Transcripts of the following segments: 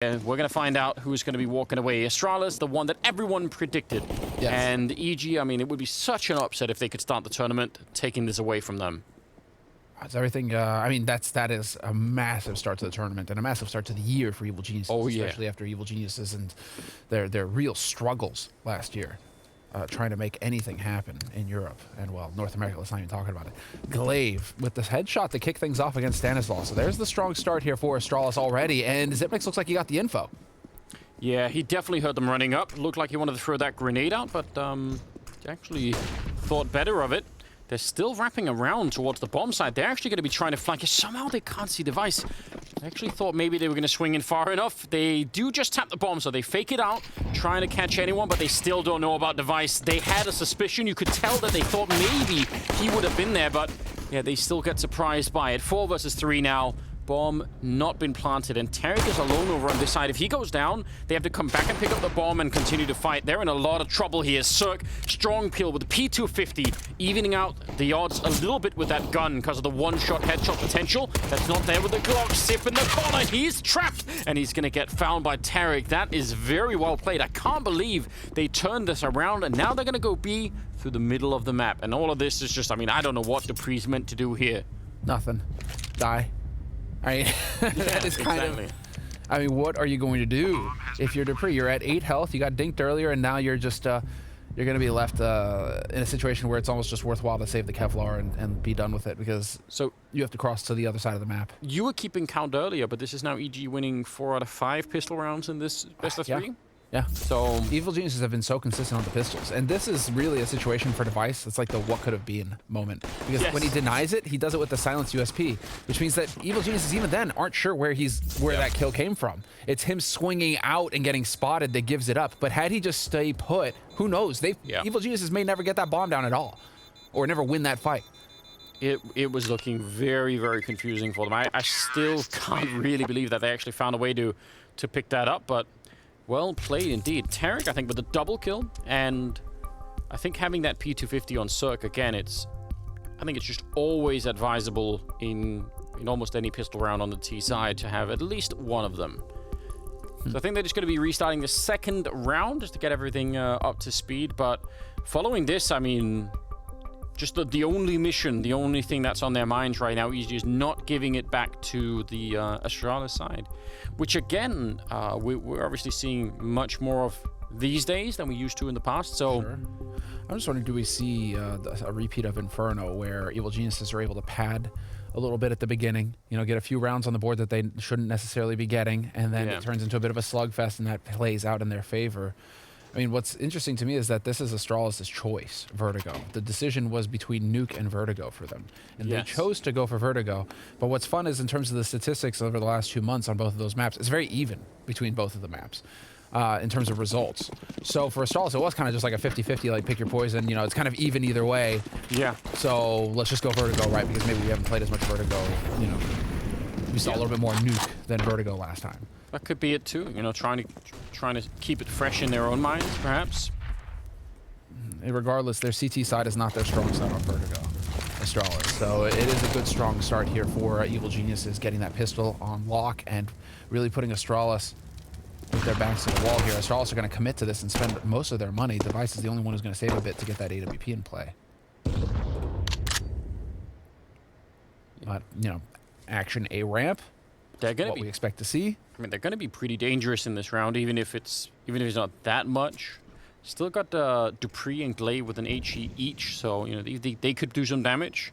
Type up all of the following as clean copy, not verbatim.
And we're going to find out who's going to be walking away. Astralis, the one that everyone predicted. Yes. And EG, I mean, it would be such an upset if they could start the tournament taking this away from them. It's everything. I mean, that is a massive start to the tournament and a massive start to the year for Evil Geniuses. Oh, yeah. Especially after Evil Geniuses and their real struggles last year. Trying to make anything happen in Europe and, well, North America. Let's not even talk about it. Glaive with this headshot to kick things off against Stanislaus. So there's the strong start here for Astralis already, and Zipmix looks like he got the info. Yeah, he definitely heard them running up. Looked like he wanted to throw that grenade out, but he actually thought better of it. They're still wrapping around towards the bomb side. They're actually going to be trying to flank it. Somehow they can't see Device. I actually thought maybe they were going to swing in far enough. They do just tap the bomb, so they fake it out, trying to catch anyone, but they still don't know about Device. They had a suspicion. You could tell that they thought maybe he would have been there, but yeah, they still get surprised by it. 4 versus 3 now. Bomb not been planted, and Tarek is alone over on this side. If he goes down, they have to come back and pick up the bomb and continue to fight. They're in a lot of trouble here. Cirque, strong peel with the P250, evening out the odds a little bit with that gun because of the one-shot headshot potential. That's not there with the Glock. Sip in the corner. He's trapped, and he's going to get found by Tarek. That is very well played. I can't believe they turned this around, and now they're going to go B through the middle of the map. And all of this is just, I mean, I don't know what Dupree's meant to do here. Nothing. Die. I mean, that is kind of... I mean, what are you going to do if you're Dupree? You're at 8 health, you got dinked earlier, and now you're just... you're going to be left in a situation where it's almost just worthwhile to save the Kevlar and be done with it, because so you have to cross to the other side of the map. You were keeping count earlier, but this is now EG winning 4 out of 5 pistol rounds in this best of 3. Yeah. So Evil Geniuses have been so consistent on the pistols, and this is really a situation for Device. It's like the what could have been moment, because when he denies it, he does it with the silence USP, which means that Evil Geniuses even then aren't sure where that kill came from. It's him swinging out and getting spotted that gives it up. But had he just stay put, who knows? Evil Geniuses may never get that bomb down at all, or never win that fight. It was looking very, very confusing for them. I still can't really believe that they actually found a way to pick that up, but well played indeed. Tarek, I think, with a double kill, and I think having that P250 on Cirque again, I think it's just always advisable in almost any pistol round on the T side to have at least one of them. So I think they're just going to be restarting the second round just to get everything up to speed. But following this, I mean, just the only mission, the only thing that's on their minds right now is not giving it back to the Astralis side, which again, we're obviously seeing much more of these days than we used to in the past. So I'm just wondering, do we see a repeat of Inferno where Evil Geniuses are able to pad a little bit at the beginning, get a few rounds on the board that they shouldn't necessarily be getting, and then it turns into a bit of a slugfest, and that plays out in their favor. I mean, what's interesting to me is that this is Astralis' choice, Vertigo. The decision was between Nuke and Vertigo for them. And they chose to go for Vertigo. But what's fun is in terms of the statistics over the last 2 months on both of those maps, it's very even between both of the maps in terms of results. So for Astralis, it was kind of just like a 50-50, like pick your poison. It's kind of even either way. Yeah. So let's just go Vertigo, right? Because maybe we haven't played as much Vertigo, We saw a little bit more Nuke than Vertigo last time. That could be it too, trying to keep it fresh in their own minds, perhaps. Regardless, their CT side is not their strong side on Vertigo, Astralis. So it is a good, strong start here for Evil Geniuses, getting that pistol on lock and really putting Astralis with their backs to the wall here. Astralis are going to commit to this and spend most of their money. Device is the only one who's going to save a bit to get that AWP in play. But, action A ramp. They're going to be what we expect to see. I mean, they're going to be pretty dangerous in this round, even if it's not that much. Still got Dupree and Glaive with an HE each, so they could do some damage.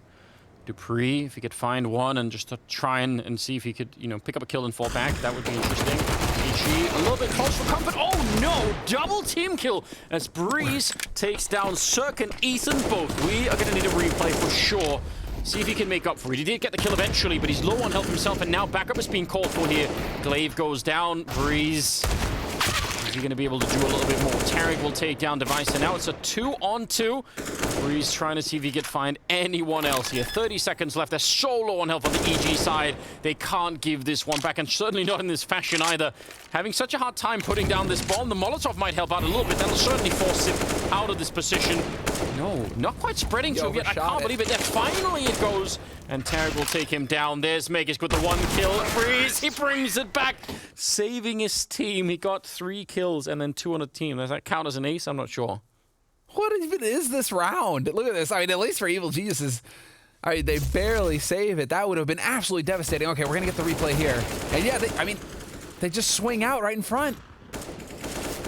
Dupree, if he could find one and just to try and see if he could pick up a kill and fall back, that would be interesting. HE a little bit close for comfort. Oh no! Double team kill as Breeze takes down Cirque and Ethan both. We are going to need a replay for sure. See if he can make up for it. He did get the kill eventually, but he's low on health himself, and now backup is being called for here. Glaive goes down. Breeze. Is he going to be able to do a little bit more? Tarek will take down Device, and now it's a 2-on-2. Breeze trying to see if he could find anyone else here. 30 seconds left. They're so low on health on the EG side. They can't give this one back, and certainly not in this fashion either. Having such a hard time putting down this bomb. The Molotov might help out a little bit. That'll certainly force him out of this position. No, not quite spreading to him yet. I can't believe it. There finally it goes. And Tarek will take him down. There's Megas with the 1 kill. Breeze, he brings it back, saving his team. He got 3 kills and then 2 on a team. Does that count as an ace? I'm not sure. What even is this round? Look at this. I mean, at least for Evil Geniuses, I mean, they barely save it. That would have been absolutely devastating. Okay, we're going to get the replay here. And yeah, they just swing out right in front.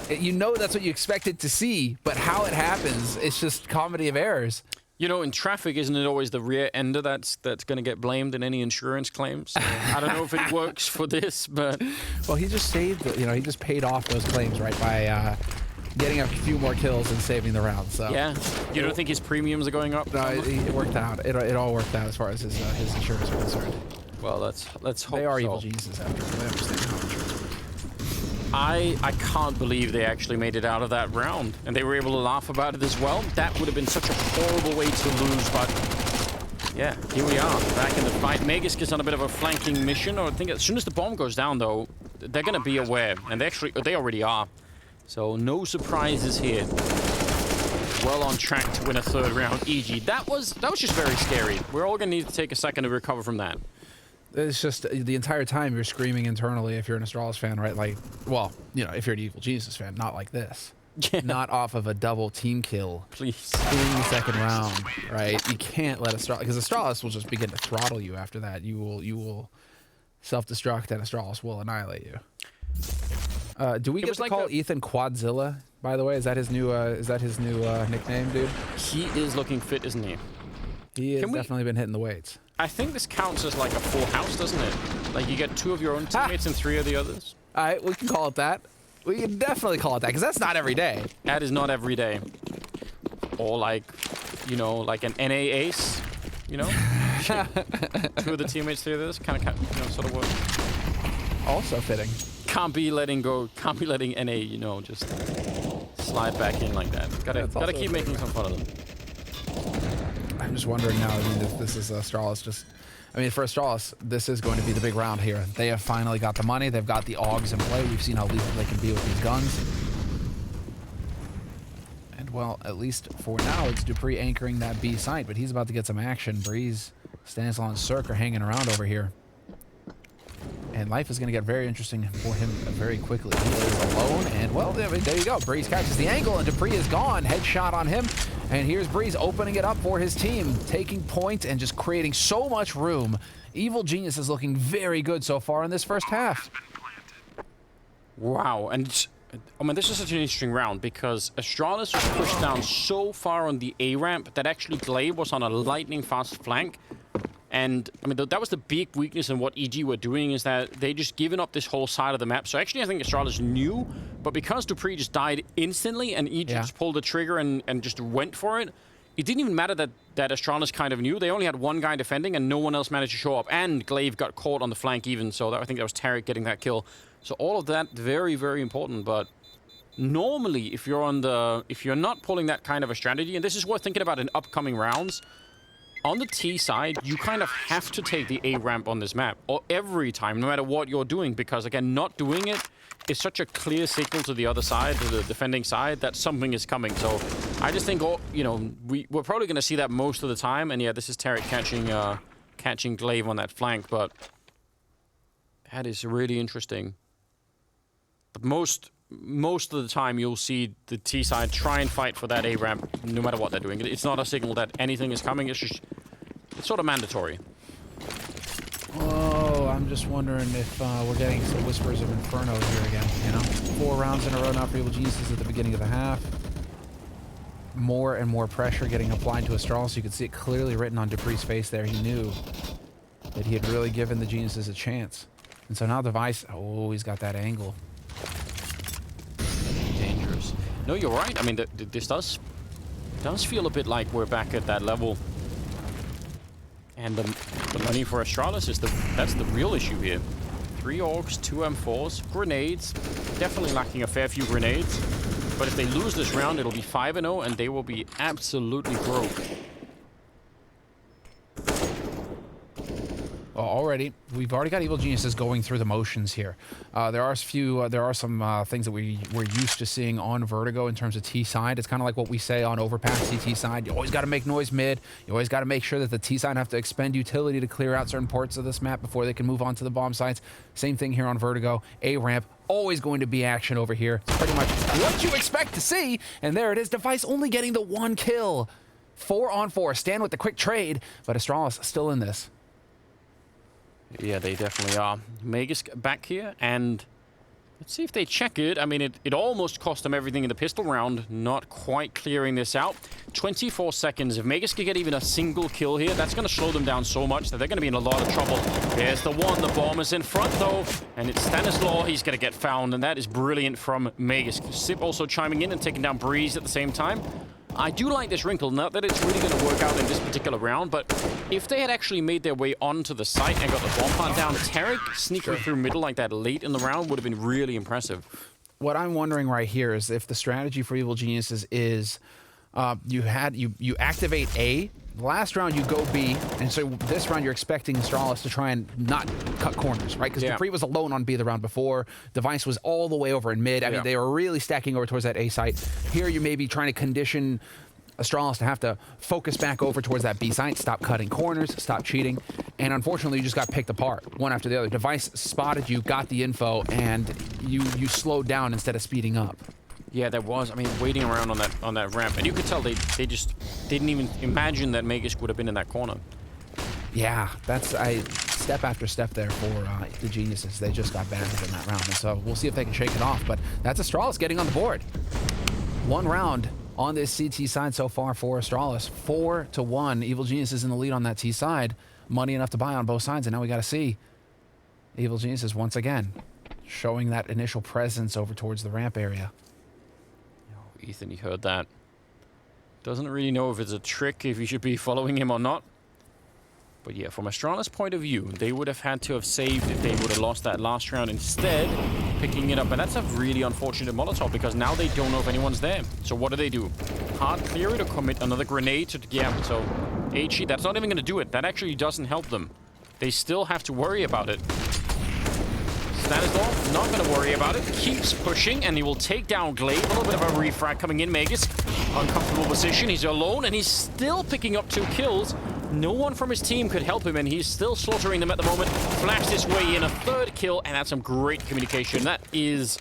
You know that's what you expected to see, but how it happens, it's just comedy of errors. You know, in traffic, isn't it always the rear ender that's going to get blamed in any insurance claims? So I don't know if it works for this, but... Well, he just saved, he just paid off those claims, right, by getting a few more kills and saving the round, so... Yeah. You don't think his premiums are going up? No, it worked out. It all worked out as far as his insurance are concerned. Well, let's hope They are so. Evil Geniuses after all. They understand how insurance works. I can't believe they actually made it out of that round, and they were able to laugh about it as well. That would have been such a horrible way to lose, but yeah, here we are, back in the fight. Megas gets on a bit of a flanking mission, or I think as soon as the bomb goes down, though, they're going to be aware, and they already are. So no surprises here. Well on track to win a 3rd round. EG, that was just very scary. We're all going to need to take a second to recover from that. It's just the entire time you're screaming internally if you're an Astralis fan, right? Like, well, if you're an Evil Geniuses fan, not like this. Yeah. Not off of a double team kill. Please. In the 2nd round, right? You can't let Astralis, because Astralis will just begin to throttle you after that. You will self-destruct, and Astralis will annihilate you. Do we get to call Ethan Quadzilla, by the way? Is that his new nickname, dude? He is looking fit, isn't he? He has definitely been hitting the weights. I think this counts as like a full house, doesn't it? Like you get 2 of your own teammates and 3 of the others. All right, we can call it that. We can definitely call it that, because that's not every day. That is not every day. Or like, like an NA ace, 2 of the teammates, 3 of this, kind of, sort of work. Also fitting. Can't be letting NA, just slide back in like that. Gotta keep making some fun of them. I'm just wondering now, if this is Astralis for Astralis, this is going to be the big round here. They have finally got the money. They've got the AUGs in play. We've seen how lethal they can be with these guns. And, well, at least for now, it's Dupree anchoring that B site, but he's about to get some action. Breeze, Stanislaw, and Cirque are hanging around over here. And life is going to get very interesting for him very quickly. He is alone, and, well, there you go. Breeze catches the angle, and Dupree is gone. Headshot on him. And here's Breeze opening it up for his team, taking point and just creating so much room. Evil Genius is looking very good so far in this first half. Wow, and this is such an interesting round because Astralis was pushed down so far on the A ramp that actually Glaive was on a lightning fast flank. And, that was the big weakness in what EG were doing, is that they just given up this whole side of the map. So actually, I think Astralis knew, but because Dupree just died instantly and EG just pulled the trigger and just went for it, it didn't even matter that Astralis kind of knew. They only had 1 guy defending and no one else managed to show up. And Glaive got caught on the flank even, so I think that was Tarek getting that kill. So all of that, very, very important, but normally, if you're not pulling that kind of a strategy, and this is worth thinking about in upcoming rounds, on the T side, you kind of have to take the A ramp on this map, or every time, no matter what you're doing, because again, not doing it is such a clear signal to the other side, to the defending side, that something is coming. So I just think, we're probably going to see that most of the time, and yeah, this is Tarek catching Glaive on that flank, but that is really interesting. But most of the time, you'll see the T side try and fight for that A ramp, no matter what they're doing. It's not a signal that anything is coming. It's sort of mandatory. Oh, I'm just wondering if we're getting some whispers of Inferno here again. 4 rounds in a row now for Evil Geniuses at the beginning of the half. More and more pressure getting applied to Astralis. You could see it clearly written on Dupree's face there. He knew that he had really given the Geniuses a chance. And so now Device, he's got that angle. Dangerous. No, you're right. This does feel a bit like we're back at that level. And the money for Astralis that's the real issue here. 3 AUGs, 2 M4s, grenades. Definitely lacking a fair few grenades. But if they lose this round, it'll be 5-0, and they will be absolutely broke. Already, we've already got Evil Geniuses going through the motions here. There are some things that we're used to seeing on Vertigo in terms of T side. It's kind of like what we say on Overpass CT side. You always got to make noise mid. You always got to make sure that the T side have to expend utility to clear out certain parts of this map before they can move on to the bomb sites. Same thing here on Vertigo. A ramp, always going to be action over here. It's pretty much what you expect to see. And there it is. Device only getting the 1 kill. 4 on 4. Stan with the quick trade, but Astralis still in this. Yeah, they definitely are. Magus back here, and let's see if they check it. I mean, it almost cost them everything in the pistol round, not quite clearing this out. 24 seconds. If Magus could get even a single kill here, that's going to slow them down so much that they're going to be in a lot of trouble. There's the one. The bomb is in front, though, and it's Stanislaw. He's going to get found, and that is brilliant from Magus. Sip also chiming in and taking down Breeze at the same time. I do like this wrinkle, not that it's really going to work out in this particular round, but if they had actually made their way onto the site and got the bomb plant down, Tarek sneaking through middle like that late in the round would have been really impressive. What I'm wondering right here is if the strategy for Evil Geniuses is you activate A, last round you go B, and so this round you're expecting Astralis to try and not cut corners, right? Because Dupree was alone on B the round before. Device was all the way over in mid. I mean, they were really stacking over towards that A site. Here you may be trying to condition Astralis to have to focus back over towards that B site, stop cutting corners, stop cheating, and unfortunately you just got picked apart, one after the other. Device spotted you, got the info, and you slowed down instead of speeding up. Yeah, there was. I mean, waiting around on that ramp, and you could tell they just didn't even imagine that Magus would have been in that corner. Yeah, that's step after step there for the Geniuses. They just got battered in that round, and so we'll see if they can shake it off. But that's Astralis getting on the board. 1 round on this CT side so far for Astralis. 4-1. Evil Geniuses in the lead on that T side. Money enough to buy on both sides, and now we got to see Evil Geniuses once again showing that initial presence over towards the ramp area. Ethan, you heard that. Doesn't really know if it's a trick, if you should be following him or not. But yeah, from Astralis' point of view, they would have had to have saved if they would have lost that last round, instead picking it up. And that's a really unfortunate Molotov, because now they don't know if anyone's there. So what do? Hard clear it or commit another grenade to... Yeah, so HE, that's not even going to do it. That actually doesn't help them. They still have to worry about it. Stanislaw, not going to worry about it. Keeps pushing, and he will take down Glaive. A little bit of a refrag coming in. Magus, uncomfortable position. He's alone, and he's still picking up 2 kills. No one from his team could help him, and he's still slaughtering them at the moment. Flashed his way in a 3rd kill, and that's some great communication. That is,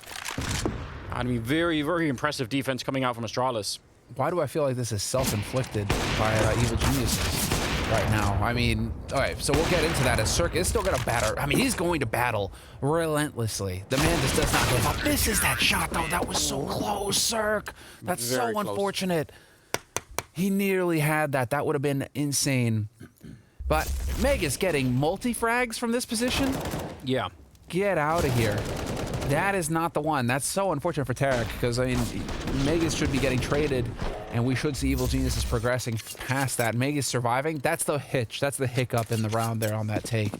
I mean, very, very impressive defense coming out from Astralis. Why do I feel like this is self-inflicted by Evil Geniuses right now? I mean, all right, so we'll get into that as Cirque is still going to batter. I mean, he's going to battle relentlessly. The man just does not give up. This is that shot, though. That was so close, Cirque. That's very so unfortunate. He nearly had that. That would have been insane. But Megas getting multi-frags from this position? Yeah. Get out of here. That is not the one. That's so unfortunate for Tarek, because, I mean, Megas should be getting traded, and we should see Evil Geniuses progressing past that. Megas surviving, that's the hitch. That's the hiccup in the round there on that take.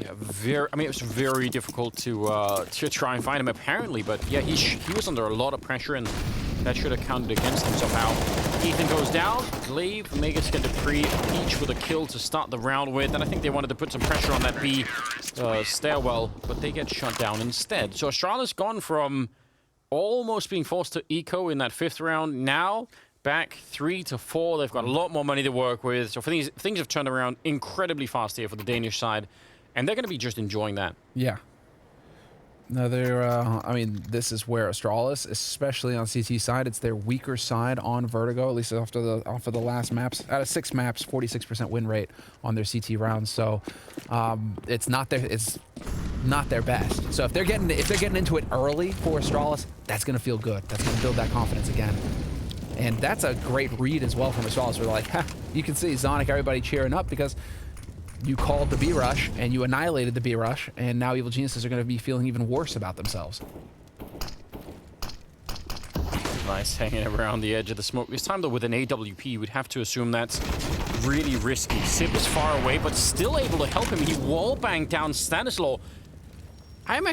Yeah, I mean, it was very difficult to try and find him, apparently, but yeah, he was under a lot of pressure, and that should have counted against him somehow. Ethan goes down. Glaive, Megas get Dupree, each with a kill to start the round with, and I think they wanted to put some pressure on that B stairwell, but they get shut down instead. So Astralis gone from almost being forced to eco in that 5th round, now back 3-4. They've got a lot more money to work with, so things have turned around incredibly fast here for the Danish side, and they're going to be just enjoying that. Yeah. No, I mean, this is where Astralis, especially on CT side, it's their weaker side on Vertigo, at least off of the last maps. Out of 6 maps, 46% win rate on their CT rounds. So it's not their best. So if they're getting into it early for Astralis, that's going to feel good. That's going to build that confidence again. And that's a great read as well from Astralis. We're like, ha, you can see Zonic, everybody cheering up, because you called the B-Rush, and you annihilated the B-Rush, and now Evil Geniuses are going to be feeling even worse about themselves. Nice hanging around the edge of the smoke. This time, though, with an AWP, we'd have to assume that's really risky. Sip is far away, but still able to help him. He wall-banged down Stanislaw. I'm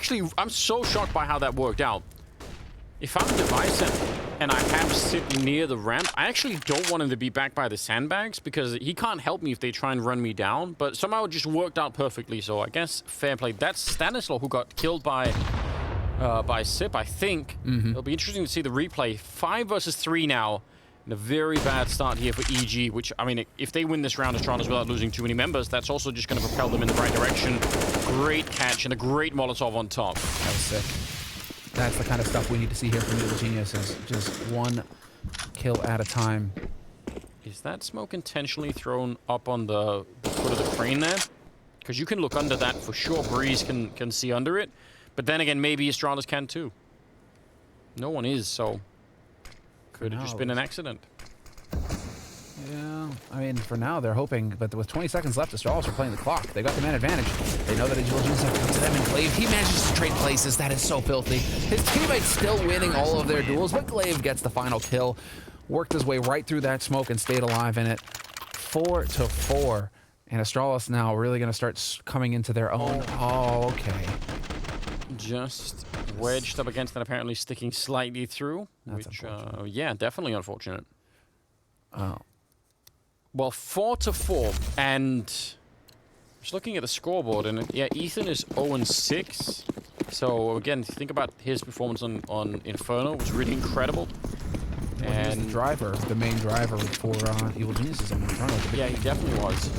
so shocked by how that worked out. If I'm Divisive and I have Sip near the ramp, I actually don't want him to be back by the sandbags because he can't help me if they try and run me down. But somehow it just worked out perfectly, so I guess fair play. That's Stanislaw who got killed by Sip, I think. It'll be interesting to see the replay. 5 versus 3 now. And a very bad start here for EG, which, I mean, if they win this round of ASTRALIS without losing too many members, that's also just going to propel them in the right direction. Great catch and a great Molotov on top. That was sick. That's the kind of stuff we need to see here from Evil Geniuses. Just one kill at a time. Is that smoke intentionally thrown up on the foot of the crane there? Because you can look under that for sure. Breeze can see under it. But then again, maybe ASTRALIS can too. No one is, so... Could have just been an accident. Yeah, I mean, for now, they're hoping, but with 20 seconds left, ASTRALIS are playing the clock. They got the man advantage. They know that Evil Genius have come to them, and Glaive, he manages to trade places. That is so filthy. His teammates still winning all of their duels, but Glaive gets the final kill. Worked his way right through that smoke and stayed alive in it. 4-4. And ASTRALIS now really going to start coming into their own. Oh, okay. Just wedged up against that, apparently sticking slightly through. That's which, yeah, definitely unfortunate. Oh. Well, 4-4, and just looking at the scoreboard, and yeah, Ethan is 0-6. So again, think about his performance on Inferno, was really incredible. Well, and the driver, the main driver for Evil Geniuses on Inferno. Yeah, he definitely was.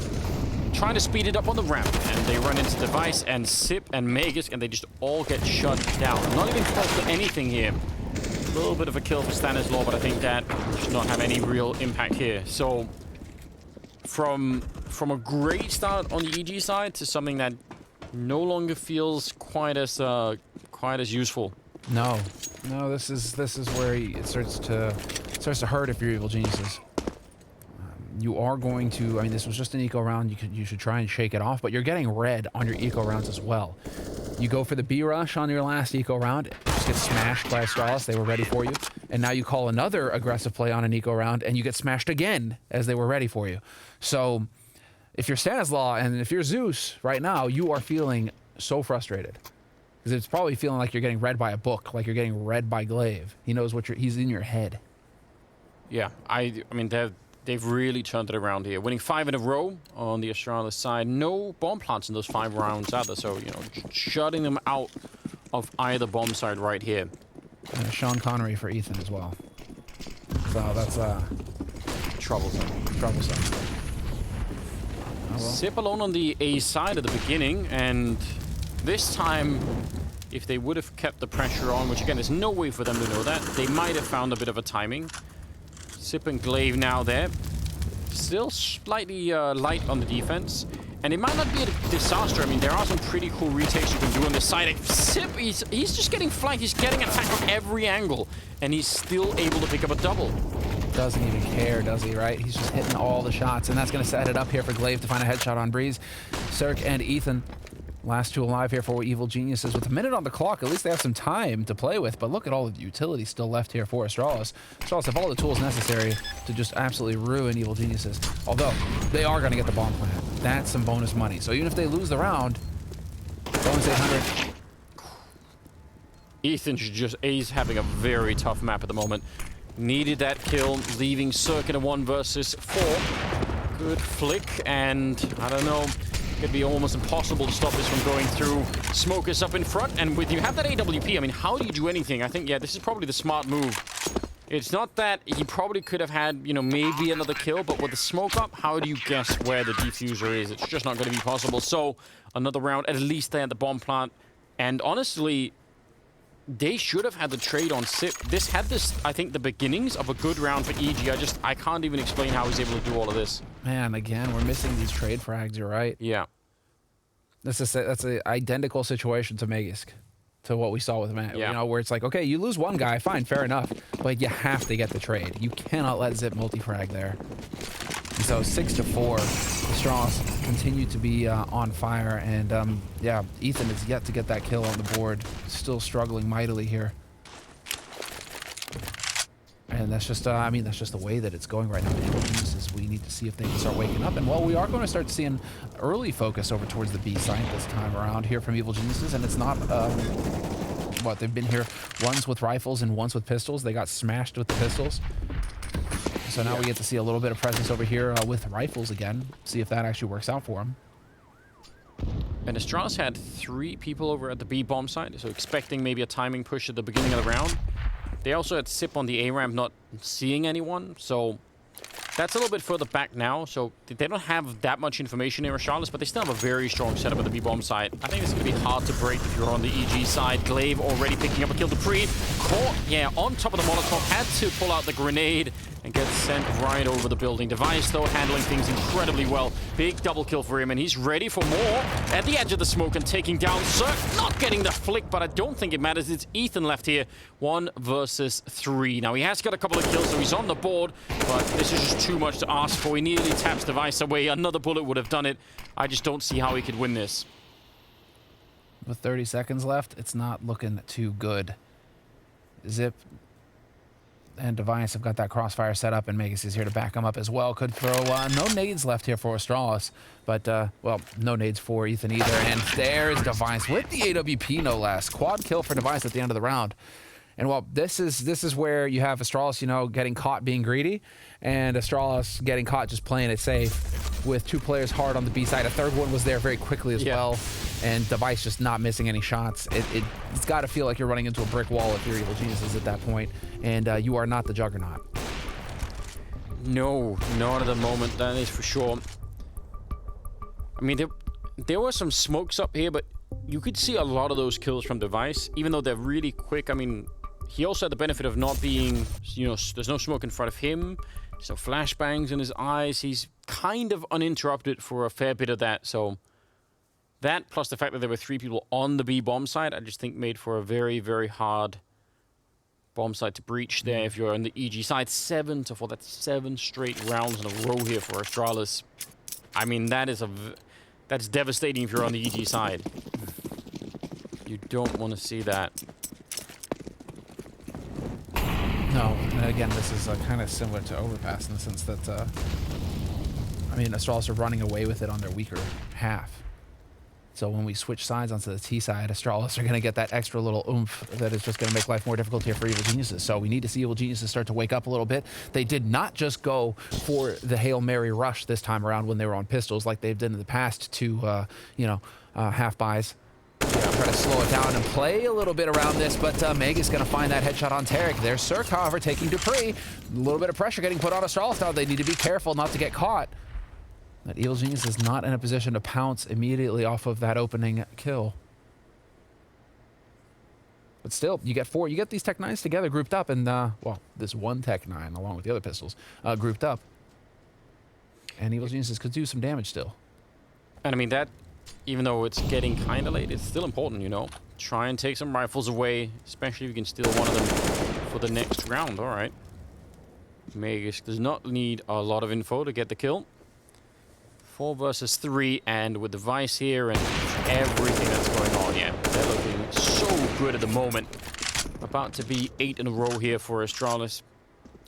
Trying to speed it up on the ramp, and they run into Device and Sip and Magus, and they just all get shut down. Not even close to anything here. A little bit of a kill for Stanislaw, but I think that should not have any real impact here. So, from a great start on the EG side to something that no longer feels quite as useful. No, this is where it starts to hurt if you're Evil Geniuses. You are going to, I mean, this was just an eco round. You should try and shake it off, but you're getting red on your eco rounds as well. You go for the B rush on your last eco round, just get smashed by ASTRALIS. They were ready for you. And now you call another aggressive play on an eco round, and you get smashed again as they were ready for you. So if you're Stanislaw and if you're Zeus right now, you are feeling so frustrated. Because it's probably feeling like you're getting read by a book, like you're getting read by Glaive. He knows what he's in your head. Yeah, I mean, they've really turned it around here. Winning 5 in a row on the ASTRALIS side. No bomb plants in those 5 rounds either. So, you know, shutting them out of either bomb side right here. And Sean Connery for Ethan as well. So that's troublesome. Troublesome. Oh, well. Sip alone on the A side at the beginning, and this time, if they would have kept the pressure on, which again, there's no way for them to know that, they might have found a bit of a timing. Sip and Glaive now there. Still slightly light on the defense. And it might not be a disaster. I mean, there are some pretty cool retakes you can do on the side. Sip, he's just getting flanked. He's getting attacked from every angle. And he's still able to pick up a double. Doesn't even care, does he, right? He's just hitting all the shots. And that's going to set it up here for Glaive to find a headshot on Breeze. Cirque and Ethan. Last two alive here for Evil Geniuses. With a minute on the clock, at least they have some time to play with. But look at all the utility still left here for ASTRALIS. ASTRALIS have all the tools necessary to just absolutely ruin Evil Geniuses. Although, they are going to get the bomb plant. That's some bonus money. So even if they lose the round, bonus 800. He's having a very tough map at the moment. Needed that kill, leaving Cirque in a 1 versus 4. Good flick, and I don't know. It'd be almost impossible to stop this from going through. Smoke is up in front, and with you have that AWP, I mean, how do you do anything? I think, yeah, this is probably the smart move. It's not that he probably could have had, you know, maybe another kill, but with the smoke up, how do you guess where the diffuser is? It's just not going to be possible. So, another round, at least they had the bomb plant. And honestly, they should have had the trade on Sip. This had this, I think, the beginnings of a good round for EG. I can't even explain how he's able to do all of this. Man, again, we're missing these trade frags, you're right. Yeah. That's an identical situation to Magisk, to what we saw with Matt. Yeah. You know, where it's like, okay, you lose one guy, fine, fair enough, but you have to get the trade. You cannot let Zip multi-frag there. And so 6-4, the Straws continue to be on fire, and yeah, Ethan is yet to get that kill on the board. Still struggling mightily here. And that's just, I mean, that's just the way that it's going right now. We need to see if they can start waking up. And while we are going to start seeing early focus over towards the B site this time around here from Evil Geniuses, and it's not what, they've been here once with rifles and once with pistols. They got smashed with the pistols. So now we get to see a little bit of presence over here with rifles again. See if that actually works out for them. And ASTRALIS had 3 people over at the B bomb site, so expecting maybe a timing push at the beginning of the round. They also had Sip on the A ramp, not seeing anyone, so that's a little bit further back now. So they don't have that much information here, ASTRALIS, but they still have a very strong setup at the B bomb site. I think it's going to be hard to break if you're on the EG side. Glaive already picking up a kill. Dupree caught, yeah, on top of the Molotov, had to pull out the grenade and gets sent right over the building. Device, though, handling things incredibly well. Big double kill for him, and he's ready for more at the edge of the smoke and taking down Cirque. Not getting the flick, but I don't think it matters. It's Ethan left here. 1 versus 3. Now, he has got a couple of kills, so he's on the board, but this is just too much to ask for. He nearly taps Device away. Another bullet would have done it. I just don't see how he could win this. With 30 seconds left, it's not looking too good. Zip and Device have got that crossfire set up, and Magus is here to back him up as well. Could throw no nades left here for ASTRALIS, but, well, no nades for Ethan either. And there's Device with the AWP, no less. Quad kill for Device at the end of the round. And, well, this is where you have ASTRALIS, you know, getting caught being greedy, and ASTRALIS getting caught just playing it safe with 2 players hard on the B side. A third one was there very quickly as well, and Device just not missing any shots. It's got to feel like you're running into a brick wall if you're Evil Geniuses at that point, and you are not the Juggernaut. No, not at the moment, that is for sure. I mean, there were some smokes up here, but you could see a lot of those kills from Device, even though they're really quick. I mean, he also had the benefit of not being, you know, there's no smoke in front of him, so flashbangs in his eyes. He's kind of uninterrupted for a fair bit of that, so that plus the fact that there were 3 people on the B bomb site, I just think made for a very, very hard bomb site to breach there if you're on the EG side. 7 to 4, that's 7 straight rounds in a row here for ASTRALIS. I mean, that's devastating if you're on the EG side. You don't want to see that. No, and again, this is kind of similar to Overpass in the sense that, I mean, ASTRALIS are running away with it on their weaker half. So when we switch sides onto the T side, ASTRALIS are going to get that extra little oomph that is just going to make life more difficult here for Evil Geniuses. So we need to see Evil Geniuses start to wake up a little bit. They did not just go for the Hail Mary rush this time around when they were on pistols like they've done in the past to, you know, half buys. Try to slow it down and play a little bit around this, but Mega's going to find that headshot on Tarek. There's Cirque, however, taking Dupree. A little bit of pressure getting put on ASTRALIS now. They need to be careful not to get caught. That Evil Genius is not in a position to pounce immediately off of that opening kill. But still, you get 4. You get these Tech 9s together, grouped up, and, well, this one Tech 9, along with the other pistols, grouped up. And Evil Geniuses could do some damage still. And I mean, that, even though it's getting kind of late, it's still important, you know? Try and take some rifles away, especially if you can steal one of them for the next round. All right. Magus does not need a lot of info to get the kill. 4 versus 3, and with Device here and everything that's going on, yeah, they're looking so good at the moment. About to be 8 in a row here for ASTRALIS.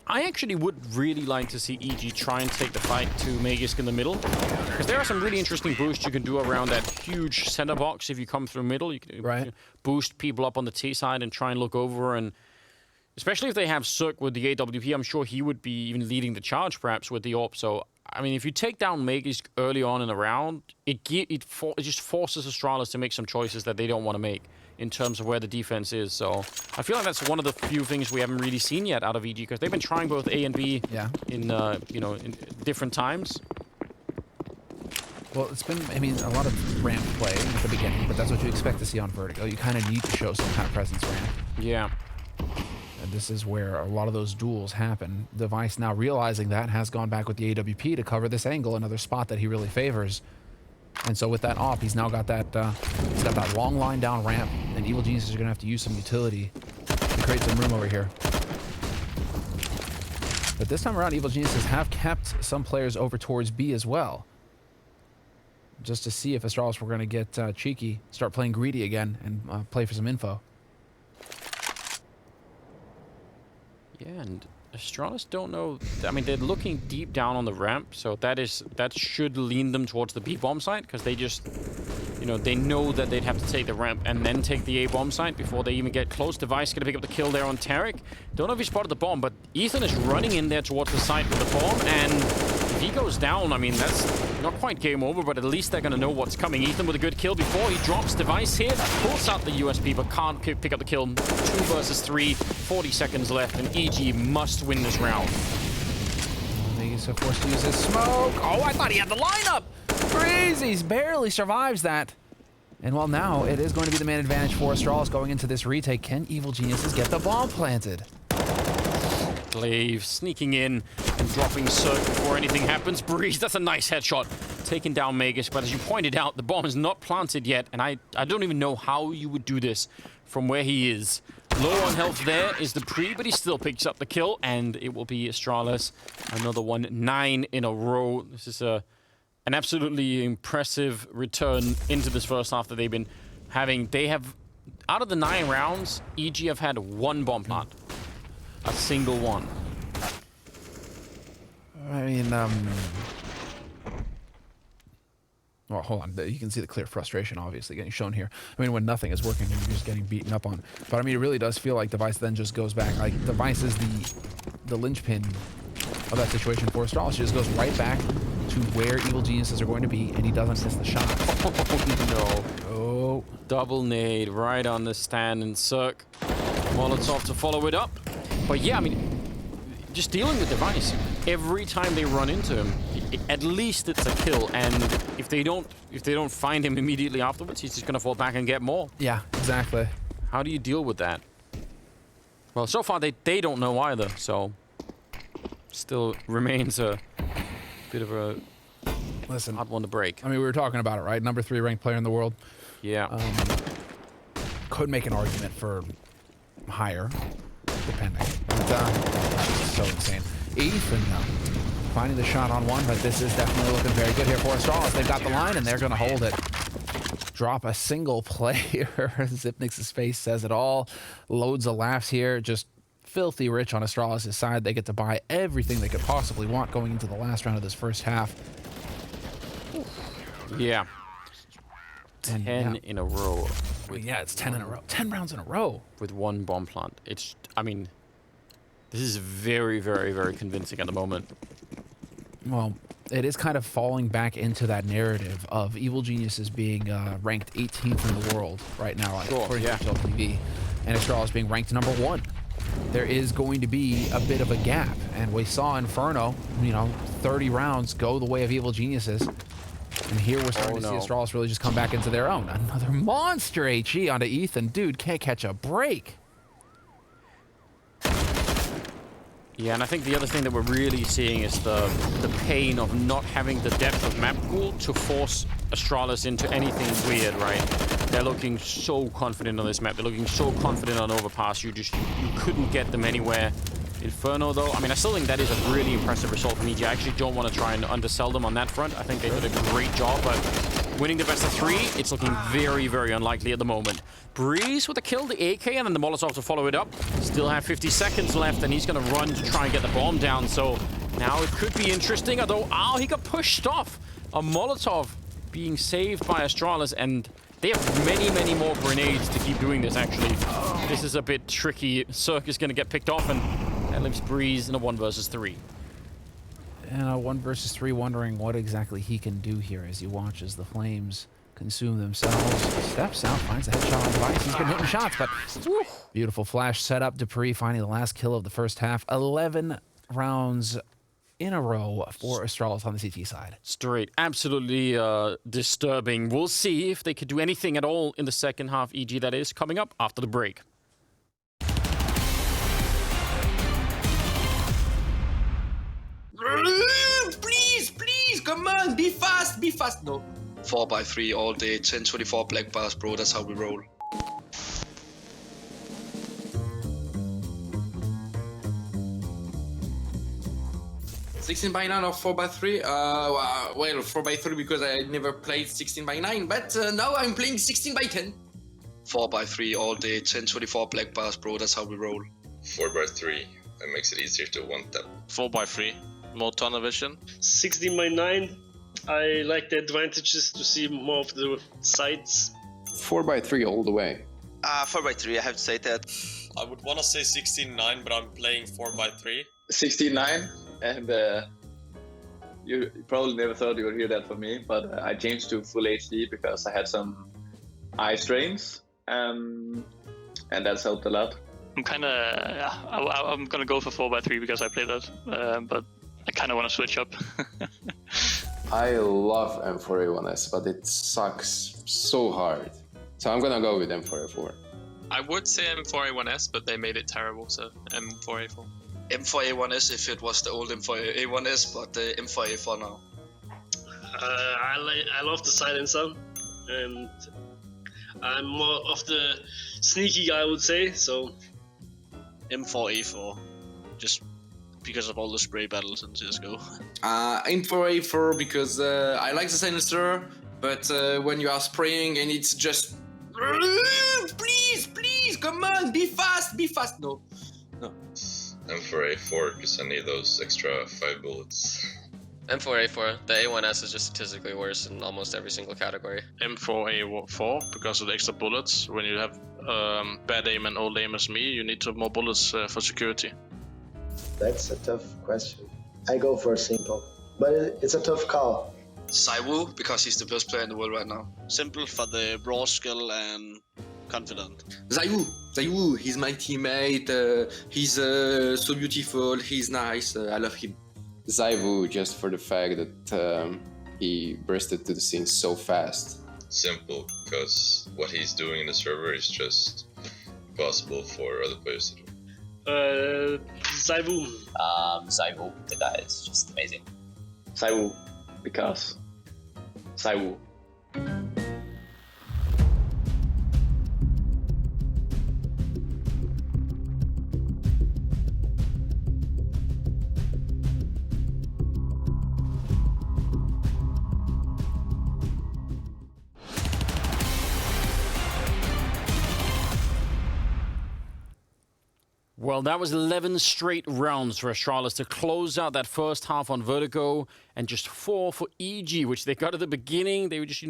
I actually would really like to see EG try and take the fight to Magisk in the middle, because there are some really interesting boosts you can do around that huge center box. If you come through middle, you can boost people up on the T side and try and look over, and especially if they have Cirque with the AWP, I'm sure he would be even leading the charge perhaps with the AWP. So I mean, if you take down Magisk early on in the round, it just forces ASTRALIS to make some choices that they don't want to make in terms of where the defense is. So I feel like that's one of the few things we haven't really seen yet out of EG, because they've been trying both A and B in you know, in different times. Well, it's been, I mean, a lot of ramp play at the beginning, but that's what you expect to see on Vertigo. You kind of need to show some kind of presence ramp. Yeah. And this is where a lot of those duels happen. Device, now realizing that, has gone back with the AWP to cover this angle, another spot that he really favors. And so with that AWP, he's now got that, he's got that long line down ramp, and Evil Geniuses are going to have to use some utility to create some room over here. But this time around, Evil Geniuses have kept some players over towards B as well, just to see if ASTRALIS were going to get cheeky, start playing greedy again, and play for some info. Yeah, and ASTRALIS don't know. I mean, they're looking deep down on the ramp, so that should lean them towards the B bomb site, because they just You know, they know that they'd have to take the ramp and then take the A-bomb site before they even get close. Device gonna pick up the kill there on Tarek. Don't know if he spotted the bomb, but Ethan is running in there towards the site with the bomb, and if he goes down, I mean, that's not quite game over, but at least they're gonna know what's coming. Ethan with a good kill before he drops. Device here, pulls out the USP, but can't pick up the kill. 2 versus 3, 40 seconds left, and EG must win this round. He's so forced to use his smoke. Oh, I thought he had the lineup. Breezy's barely survives that. And well, now it is going to be the main advantage for Astralis going into this retake. Can Evil Geniuses get the bomb planted? Glaive sneaking in and dropping Cirque before anything happens. Breeze, that's a nice headshot. Taking down Magus, but as you pointed out, the bomb is not planted yet, and I don't even know how you would do this from where he is. Low on health there is the pre, but he still picks up the kill, and it will be Astralis. Another one, 9 in a row. This is an absolutely impressive return into this first half that they've been having. They have, out of the 9 rounds, EG have had 1 bomb plant. A single one. I mean, well, hold on. You can see the clear frustration, obviously, getting shown here. I mean, when nothing is working and you're just getting beaten up on. But, I mean, it really does feel like Device then just goes back. Like, Device is the linchpin of that situation for Astralis. He just goes right back to where Evil Geniuses are going to be, and he doesn't miss the shot. Oh, no. Oh. Double nade right on the stand, and Cirque. Molotov to follow it up. But, yeah, I mean, just dealing with Device. Every time they run into him, at least it's a kill, and if they don't find him immediately afterwards, he's just gonna fall back and get more. Yeah, exactly. How do you deal with that? Well, so far they don't know either, so still remains a bit of a hard one to break. I mean, we were talking about it, right? Number 3 ranked player in the world. Yeah. Could make an argument for higher, depending. But, so insane. Ethan, finding the shot on one, but this is definitely looking very good here for Astralis. They've got the line, and they're going to hold it. Drop a single player. Zipnix's face says it all. Loads of laughs here. Just filthy rich on Astralis' side. They get to buy everything they could possibly want going into the last round of this first half. Yeah. 10 in a row. Yeah, it's 10 in a row. 10 rounds in a row. With 1 bomb plant. It's, I mean, this is very, very, very convincing at the moment. Well, it is kind of falling back into that narrative of Evil Geniuses being ranked 18th in the world right now on TV, and Astralis being ranked number 1. There is going to be a bit of a gap, and we saw Inferno, 30 rounds go the way of Evil Geniuses. And here we're starting to see Astralis really just come back into their own. Another monster HE onto Ethan. Dude can't catch a break. Yeah, and I think the other thing that we're really seeing is the pain of not having the depth of map pool to force Astralis into anything weird, right? They're looking so confident on this map. They're looking so confident on Overpass. You couldn't get them anywhere. Inferno, though, I mean, I still think that is a really impressive result from EG. I actually don't want to try and undersell them on that front. I think they did a great job, but winning the best of 3, it's looking very, very unlikely at the moment. Breeze with the kill, the AK, and then the Molotov to follow it up. Still have 50 seconds left, and he's going to run to try and get the bomb down. So now it could be interesting, although, he got pushed off. A Molotov being saved by Astralis, and they have many, many more grenades to keep doing this, actually. This is a bit tricky. Cirque is going to get picked off, and that leaves Breeze in a 1 versus 3. And a 1 versus 3, wondering what exactly he can do here as he watches the flames consume themselves. Steps out, finds a headshot on Device. He's been hitting shots, but beautiful flash setup. Dupree finding the last kill of the first half. 11 rounds in a row for Astralis on the CT side. Straight. Absolutely disturbing. We'll see if they could do anything at all in the second half, EG that is, coming up after the break. Please, come on, be fast, no. 4x3 all day, 10-24 black bars, bro, that's how we roll. (16x9) or 4x3? Well, 4x3 because I never played 16x9, but now I'm playing 16x10. 4x3 all day, 10-24 black bars, bro, that's how we roll. 4x3, that makes it easier to one-tap. 4x3, more tunnel vision. 16x9, I like the advantages to see more of the sides. 4x3 all the way. 4x3, I have to say that. I would want to say 16-9, but I'm playing 4x3. 16-9, and you probably never thought you would hear that from me, but I changed to full HD because I had some eye strains, and that's helped a lot. I'm kind of, I'm gonna go for 4x3 because I play that, but I kind of want to switch up. I love M4A1S, but it sucks so hard. So I'm gonna go with M4A4. I would say M4A1S, but they made it terrible, so M4A4. M4A1S if it was the old M4A1S, but the M4A4 now. I love the silencer, and I'm more of the sneaky guy, I would say, so... M4A4, just because of all the spray battles in CSGO. M4A4 because I like the silencer, but when you are spraying and it's just... Please, come on, be fast! No. M4A4, because I need those extra 5 bullets. M4A4, the A1S is just statistically worse in almost every single category. M4A4, because of the extra bullets. When you have bad aim and old aim as me, you need to have more bullets for security. That's a tough question. I go for simple, but it's a tough call. Saiwu, because he's the best player in the world right now. Simple for the raw skill and confident. Saiwu, he's my teammate, he's so beautiful, he's nice, I love him. Zaivu, just for the fact that he bursted to the scene so fast. Simple, because what he's doing in the server is just impossible for other players to do. Saiwu. Saivu, the guy is just amazing. Saiwu, because Saiwu. Well, that was 11 straight rounds for Astralis to close out that first half on Vertigo, and just 4 for EG, which they got at the beginning. They were just,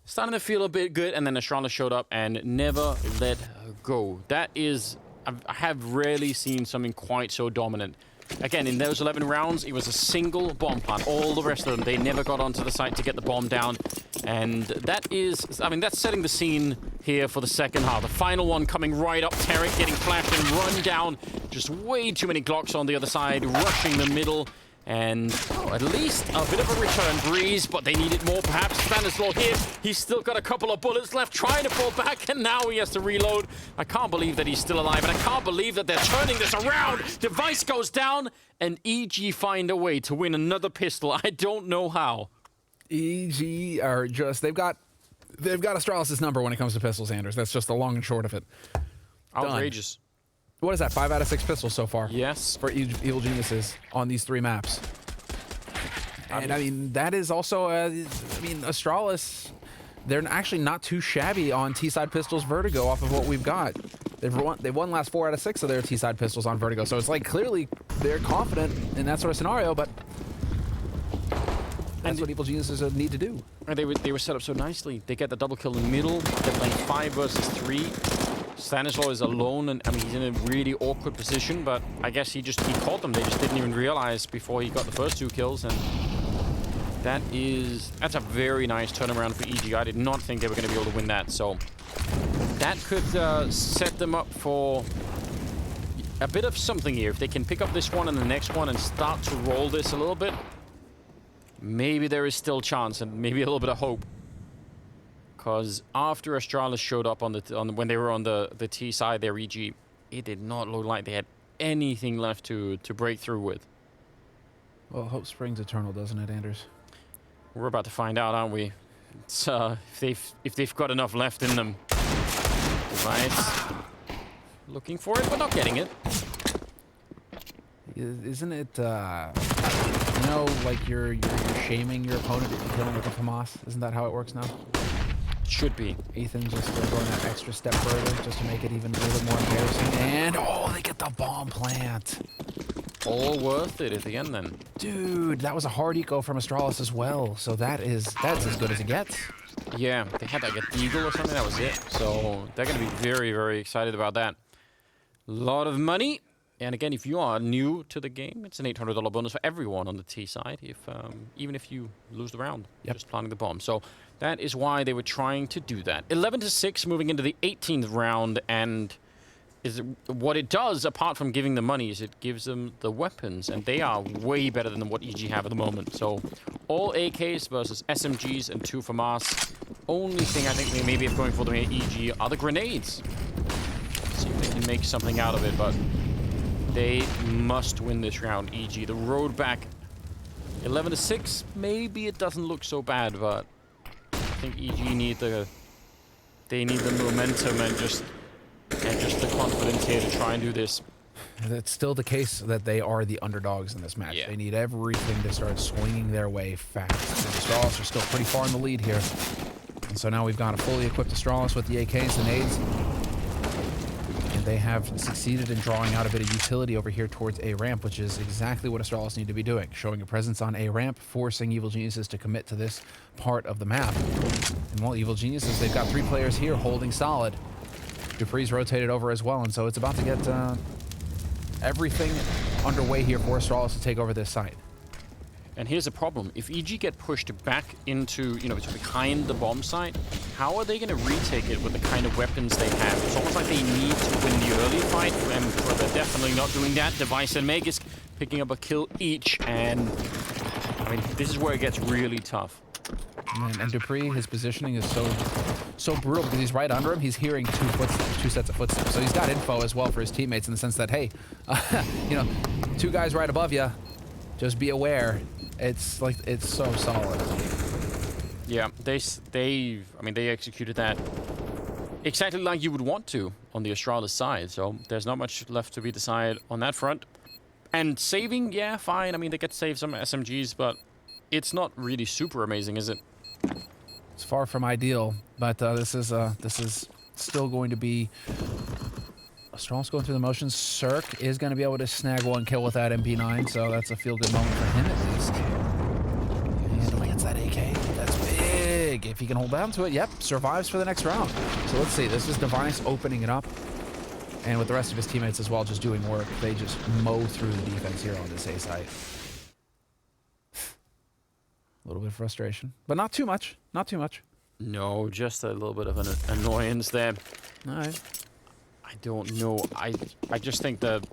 starting to feel a bit good, and then Astralis showed up and never let go. That is, I have rarely seen something quite so dominant. Again, in those 11 rounds, it was a single bomb plant. All the rest of them, they never got onto the site to get the bomb down. And that is, that's setting the scene here for the second half. The final one coming right up. Tarek getting flashed and run down. Just way too many Glocks on the other side, rushing the middle. And at least a bit of a return breeze, but they needed more perhaps. Stanislaw here, he's still got a couple of bullets left, trying to fall back, and now he has to reload. I can't believe that he's still alive, and I can't believe that they're turning this around. Device goes down, and EG find a way to win another pistol. I don't know how. EG are just, they've got Astralis' number when it comes to pistols, Anders. That's just the long and short of it. Outrageous. Done. What is that, 5 out of 6 pistols so far? Yes. For Evil Geniuses on these 3 maps. And that is also, Astralis, they're actually not too shabby on T-side pistols Vertigo off of what we've got. They've won last 4 out of 6 of their T-side pistols on Vertigo. So it's like clearly they're confident in that sort of scenario, but that's what Evil Geniuses need to do. And they were set up so nicely. They get the double kill in the middle. They're playing 5 versus 3. Stanislaw is alone, and he's in a really awkward position, but I guess he caught them. They just didn't even realize before he got the first 2 kills, and that's a very nice turnaround for EG. I did not think they were going to be able to win that, so that could set them up for a bit of something here. If they can pick up this one and the next one and start to roll this a little bit, maybe there is still chance and maybe a little bit of hope. Because after Astralis showed up when they were on the T side, their EG, it did not look like they had anything left to break through with. Well, hope springs eternal, doesn't it, Anders? We're about to find out, aren't we? It's, if they've got enough left in them. Right. Looking for it, but not getting it. Isn't it, like you're shaming your opponent if you kill him with a FAMAS? Isn't that how it works now? Should be. Ethan just going that extra step further just to make it even a little bit more embarrassing. And, they get the bomb plant. all worth it at the end then. Dude, that was a hard eco from Astralis as well. So that's as good as it gets. Yeah, they had like a Eagle or something, that was it. So they're going to be very, very excited about that. A lot of money. And again, if you are new to the game, it's an $800 bonus for everyone on the T side, even if you lose the round, just planting the bomb. So that is why they were trying to do that. 11-6 moving into the 18th round, and what it does, apart from giving them money, is it gives them the weapons, and they are way better than what EG have at the moment. So all AKs versus SMGs and 2 FAMAS. Only thing I think they maybe have going for them at EG are the grenades. See if they can make something out of it, but they must win this round, EG. The road back, 11-6. Maybe it doesn't look so bad, but I think EG need the momentum and just the confidence here to try and do this. It's still the case that they are the underdogs in this match. Yeah. They need everything to start swinging their way fast. The Astralis are still pretty far in the lead here. And so now we've got a fully equipped Astralis with the AKs and nades. And they have succeeded in drawing out a bit of utility over here towards A ramp, which is exactly what Astralis need to be doing. Showing a presence on A ramp, forcing Evil Geniuses to commit to this part of the map. And while Evil Geniuses, they've got 3 players here holding solid. Dupree's rotated over as well, and so it's about to get everything underway here for Astralis to take over this site. And here's the problem. If EG get pushed back into, behind the bomb site, how are they going to retake it with the kind of weapons they have? It's almost like they need to win the early fight, and they're definitely not doing that. Device and Magus picking up a kill each, and I mean, this is where it gets really tough. And Dupree, his positioning is so brutal because he's right under him. He's hearing 2 sets of footsteps. So he's got info as well for his teammates in the sense that, hey, 2 guys right above you, just be aware. It's so solid. Yeah, they executed that exactly like you would want to on the Astralis side. So there's not much left to be decided on that front. And saving, yeah, fine. I mean, they get to save some SMGs, but it's not really super amazing, is it? It's far from ideal, but this is still going to be Astralis going through the motions. Cirque is going to be able to snag 1 kill with that MP9, so that's a feel-good moment for him at least. And he gets that AK. That's big. If he can hold down to it, yep, survives for the next round. So let's see. This is Device opening it up, and with the rest of his teammates as well, just doing work. They just mow through the defense here on this A site. A little bit of frustration, but not too much. Not too much. No, just a little bit of an annoyance there. All right. I don't know. I just think that,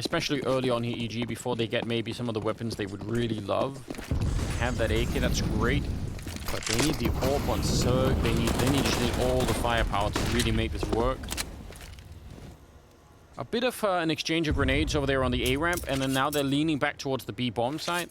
especially early on here, EG, before they get maybe some of the weapons they would really love, have that AK, that's great. But they need the AWP on Cirque. They need all the firepower to really make this work. A bit of an exchange of grenades over there on the A ramp, and then now they're leaning back towards the B bomb site.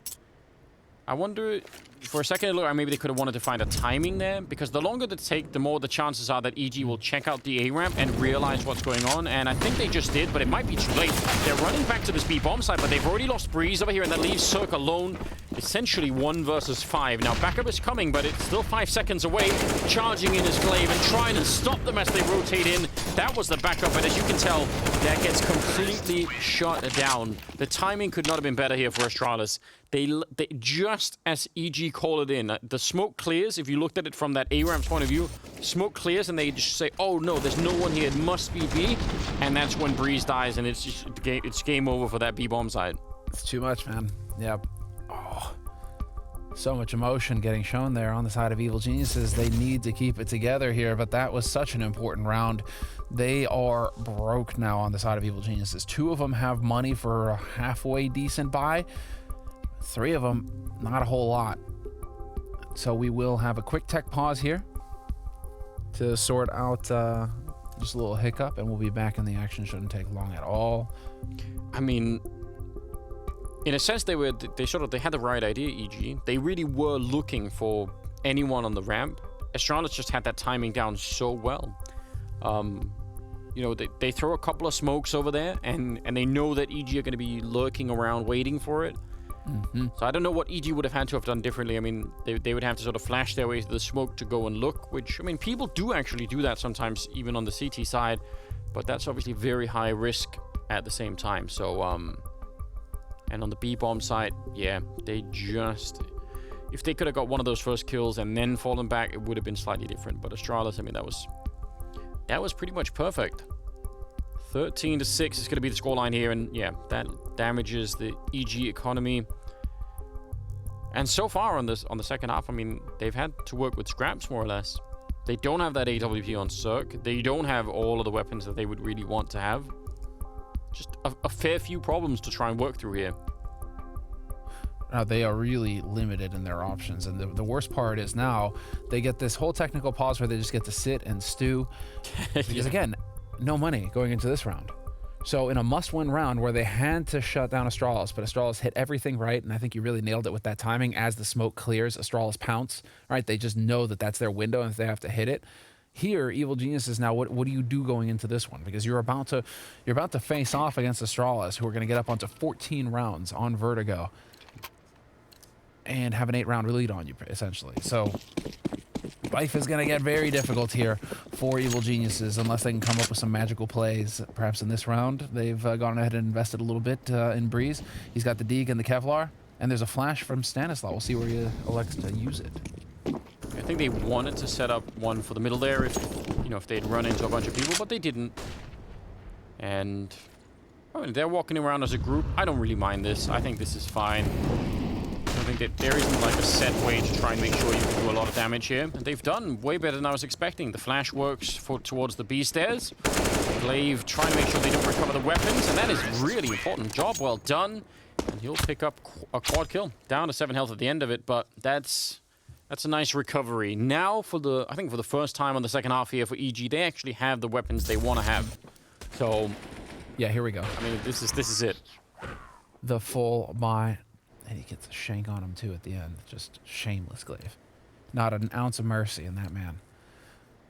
I wonder, for a second it looked like maybe they could have wanted to find a timing there, because the longer they take, the more the chances are that EG will check out the A ramp and realize what's going on, and I think they just did, but it might be too late. They're running back to this B bomb site, but they've already lost Breeze over here, and that leaves Cirque alone, essentially 1 versus 5. Now backup is coming, but it's still 5 seconds away. Charging in his glaive and trying to stop them as they rotate in. That was the backup, and as you can tell, that gets completely shut down. The timing could not have been better here for Astralis. They just as EG call it in, the smoke clears. If you looked at it from that A-ramp's point of view, smoke clears and they just say, oh no, there's no one here, it must be B. And that's when Breeze dies and it's game over for that B-bomb side. It's too much, man. Yep. Oh, so much emotion getting shown there on the side of Evil Geniuses. They need to keep it together here, but that was such an important round. They are broke now on the side of Evil Geniuses. 2 of them have money for a halfway decent buy. 3 of them, not a whole lot. So we will have a quick tech pause here to sort out just a little hiccup, and we'll be back in the action. Shouldn't take long at all. I mean, in a sense, they had the right idea, EG. They really were looking for anyone on the ramp. Astralis just had that timing down so well. They throw a couple of smokes over there, and they know that EG are going to be lurking around waiting for it. Mm-hmm. So I don't know what EG would have had to have done differently. I mean, they would have to sort of flash their way to the smoke to go and look, which, I mean, people do actually do that sometimes, even on the CT side, but that's obviously very high risk at the same time. So, And on the B-bomb side, yeah, they just... If they could have got one of those first kills and then fallen back, it would have been slightly different. But Astralis, I mean, that was pretty much perfect. 13-6 is going to be the scoreline here, and yeah, that damages the EG economy. And so far on the second half, I mean, they've had to work with scraps more or less. They don't have that AWP on Cirque. They don't have all of the weapons that they would really want to have. Just a fair few problems to try and work through here. They are really limited in their options, and the worst part is now they get this whole technical pause where they just get to sit and stew. Because again, no money going into this round. So in a must-win round where they had to shut down Astralis, but Astralis hit everything right, and I think you really nailed it with that timing. As the smoke clears, Astralis pounce. Right? They just know that that's their window, and if they have to hit it. Here, Evil Geniuses, now what do you do going into this one? Because you're about to face off against Astralis, who are going to get up onto 14 rounds on Vertigo and have an 8-round lead on you, essentially. So life is going to get very difficult here for Evil Geniuses unless they can come up with some magical plays. Perhaps in this round, they've gone ahead and invested a little bit in Breeze. He's got the Deeg and the Kevlar, and there's a flash from Stanislaw. We'll see where he elects to use it. I think they wanted to set up one for the middle there if they'd run into a bunch of people, but they didn't. And I mean, they're walking around as a group. I don't really mind this. I think this is fine. I think that there isn't like a set way to try and make sure you can do a lot of damage here. And they've done way better than I was expecting. The flash works towards the B stairs. Glaive trying to make sure they don't recover the weapons, and that is really important. Job well done. And he'll pick up a quad kill. Down to 7 health at the end of it, but that's a nice recovery. Now I think for the first time on the second half here for EG, they actually have the weapons they want to have. So yeah, here we go. I mean, this is it. The full buy. And he gets a shank on him, too, at the end. Just shameless Glaive. Not an ounce of mercy in that man.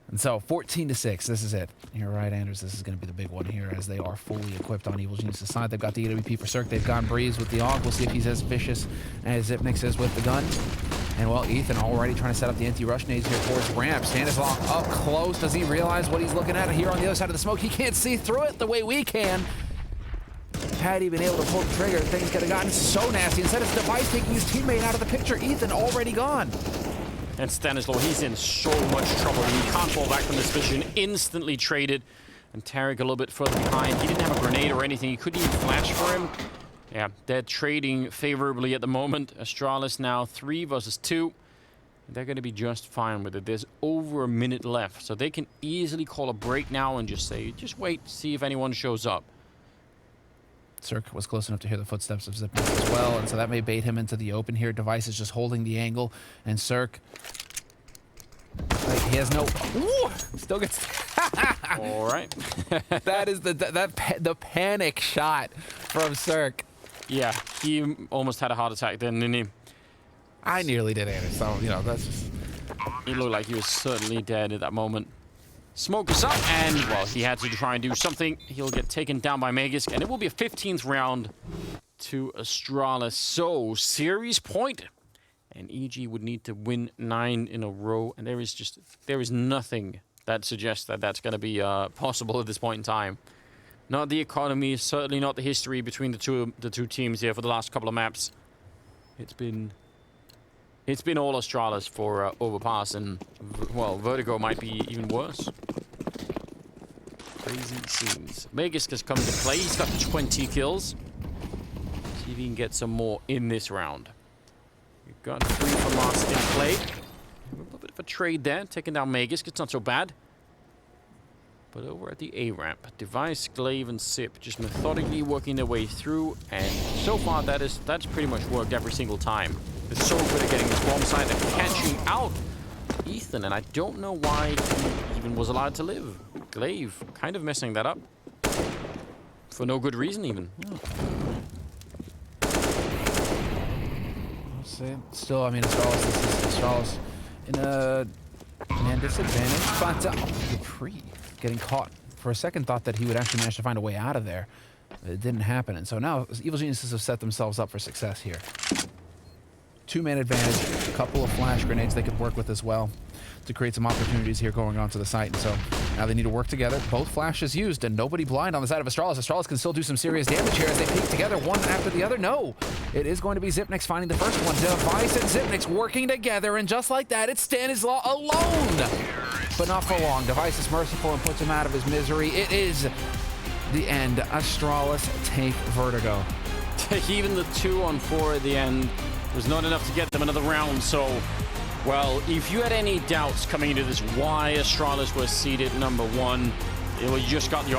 And so, 14-6, this is it. You're right, Anders, this is going to be the big one here as they are fully equipped on Evil Genius' side. They've got the AWP for Cirque. They've gone Breeze with the AUG. We'll see if he's as vicious as Zipnix is with the gun. And, well, Ethan already trying to set up the anti-rush nades here towards ramp. Stanislaw up close. Does he realize what he's looking at here on the other side of the smoke? He can't see through it the way we can. Had he been able to pull the trigger, things could have gotten so nasty. Instead, it's Device taking his teammate out of the picture. Ethan already gone. And Stanislaw, he's in so much trouble. He can't fall back from this vision. Instantly traded. And Tarek a little bit further behind. He didn't have a grenade or anything. He couldn't even flash for him. Yeah, they're trading favorably at the moment. Astralis now 3 versus 2. They're going to be just fine with it. There's over a minute left. So they can easily call a break now and just say, just wait, see if anyone shows up. Cirque was close enough to hear the footsteps of Zipnix as well, and so that may bait him into the open here. Device is just holding the angle, and Cirque, he has no... Ooh, still gets... All right. That is the panic shot from Cirque. Yeah, he almost had a heart attack then, didn't he? I nearly did, Anders, so, that's just... He looked like he was certainly dead at that moment. Smoke is up, and, well, he had to try and do something. He'll get taken down by Magisk, and it will be a 15th round to Astralis. So, series point. And EG would need to win 9 in a row, and there is nothing that suggests that that's going to be possible at this point in time. Not the economy, certainly not the history between the two teams here for the last couple of maps. It's been all Astralis for Overpass, and, well, Vertigo might be even worse. Crazy scenes. Magisk has come into play. He's got 20 kills. See if he can get some more in this round. We've got 3 for Mast in play. A little bit of a trade there, taking down Magisk. It's not so bad. But over at the A ramp, Device, Glaive, and Sip just methodically working their way through, and so far that's pretty much worked every single time. They're so good at getting this bomb site and catching out Ethan, and I don't know why he even was allowed to live. Glaive kind of messing that up for no good reason even. Still, I mean, Astralis in a disadvantage, but Dupree getting caught. For a second, thought that he would actually manage to find a way out of there. It didn't happen, and so now Evil Geniuses have set themselves up for success here. 2-man advantage, a couple of flash grenades they could work with as well. to create some opportunities here going onto the site. And so now they need to work together. Both flashes used and nobody blind on the side of Astralis. Astralis can still do some serious damage here as they peek together one after the other. No, it is going to be Xyp9x finding the first one. Device and Xyp9x working together, and just like that, it's Stanislaw alone. But not for long. Device is merciful and puts him out of his misery. It is the end. Astralis take Vertigo. Even the 2-on-4 at the end was not enough to get them another round. So, well, if you had any doubts coming into this why Astralis was seeded number 1, you just got your